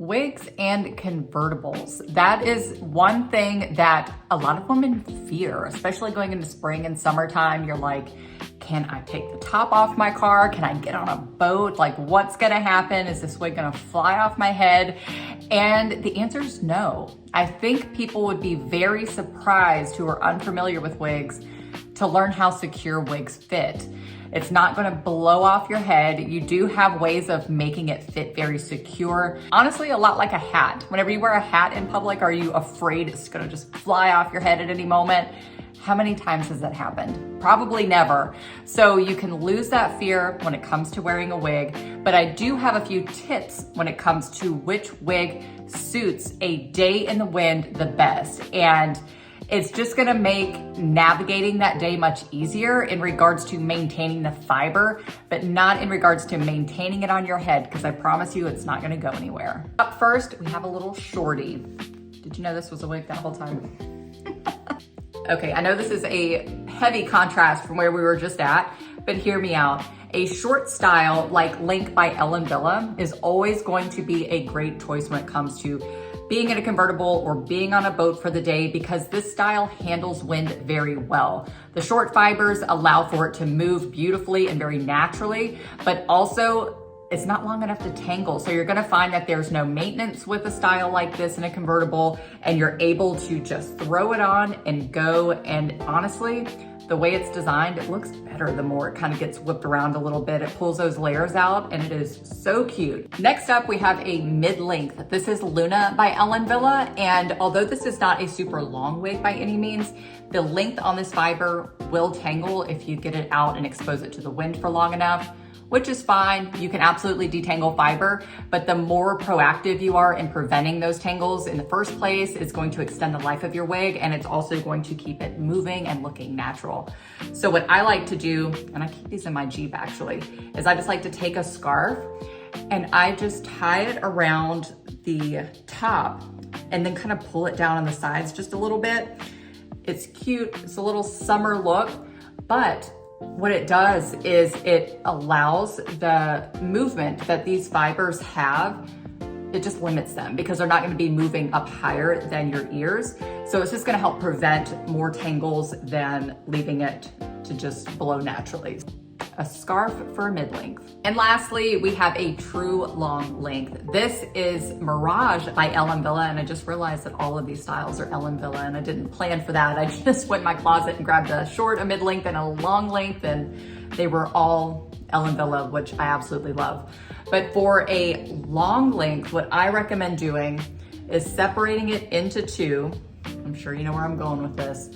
Wigs and convertibles. That is one thing that a lot of women fear, especially going into spring and summertime. You're like, can I take the top off my car? Can I get on a boat? Like, what's gonna happen? Is this wig gonna fly off my head? And the answer is no. I think people would be very surprised who are unfamiliar with wigs to learn how secure wigs fit. It's not gonna blow off your head. You do have ways of making it fit very secure. Honestly, a lot like a hat. Whenever you wear a hat in public, are you afraid it's gonna just fly off your head at any moment? How many times has that happened? Probably never. So you can lose that fear when it comes to wearing a wig, but I do have a few tips when it comes to which wig suits a day in the wind the best. And it's just gonna make navigating that day much easier in regards to maintaining the fiber, but not in regards to maintaining it on your head, because I promise you it's not gonna go anywhere. Up first, we have a little shorty. Did you know this was a wig that whole time? Okay, I know this is a heavy contrast from where we were just at, but hear me out. A short style like Link by Ellen Villa is always going to be a great choice when it comes to being in a convertible or being on a boat for the day, because this style handles wind very well. The short fibers allow for it to move beautifully and very naturally, but also it's not long enough to tangle. So you're gonna find that there's no maintenance with a style like this in a convertible, and you're able to just throw it on and go. And honestly, the way it's designed, it looks better the more it kind of gets whipped around a little bit. It pulls those layers out and it is so cute. Next up, we have a mid-length. This is Luna by Ellen Villa. And although this is not a super long wig by any means, the length on this fiber will tangle if you get it out and expose it to the wind for long enough, which is fine. You can absolutely detangle fiber, but the more proactive you are in preventing those tangles in the first place, it's going to extend the life of your wig, and it's also going to keep it moving and looking natural. So what I like to do, and I keep these in my Jeep actually, is I just like to take a scarf and I just tie it around the top and then kind of pull it down on the sides just a little bit. It's cute, it's a little summer look, but what it does is it allows the movement that these fibers have, it just limits them because they're not going to be moving up higher than your ears. So it's just going to help prevent more tangles than leaving it to just blow naturally. A scarf for mid-length. And lastly, we have a true long length. This is Mirage by Ellen Villa, and I just realized that all of these styles are Ellen Villa, and I didn't plan for that. I just went in my closet and grabbed a short, a mid-length, and a long length, and they were all Ellen Villa, which I absolutely love. But for a long length, what I recommend doing is separating it into two. I'm sure you know where I'm going with this.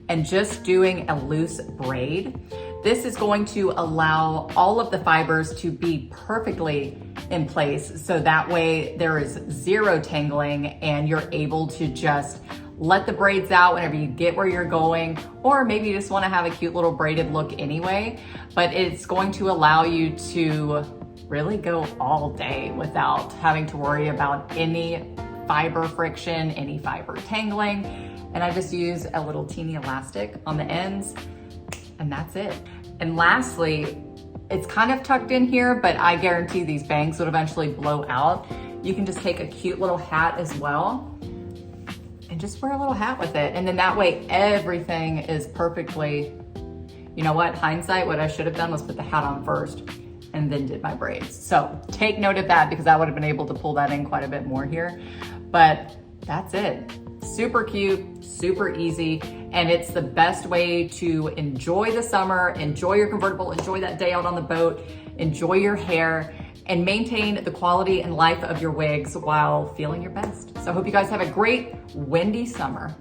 And just doing a loose braid. This is going to allow all of the fibers to be perfectly in place. So that way there is zero tangling and you're able to just let the braids out whenever you get where you're going, or maybe you just want to have a cute little braided look anyway, but it's going to allow you to really go all day without having to worry about any fiber friction, any fiber tangling. And I just use a little teeny elastic on the ends, and that's it. And lastly, it's kind of tucked in here, but I guarantee these bangs would eventually blow out. You can just take a cute little hat as well and just wear a little hat with it. And then that way everything is perfectly, you know what, hindsight, what I should have done was put the hat on first and then did my braids. So take note of that, because I would have been able to pull that in quite a bit more here, but that's it. Super cute, super easy, and it's the best way to enjoy the summer, enjoy your convertible, enjoy that day out on the boat, enjoy your hair, and maintain the quality and life of your wigs while feeling your best. So I hope you guys have a great windy summer.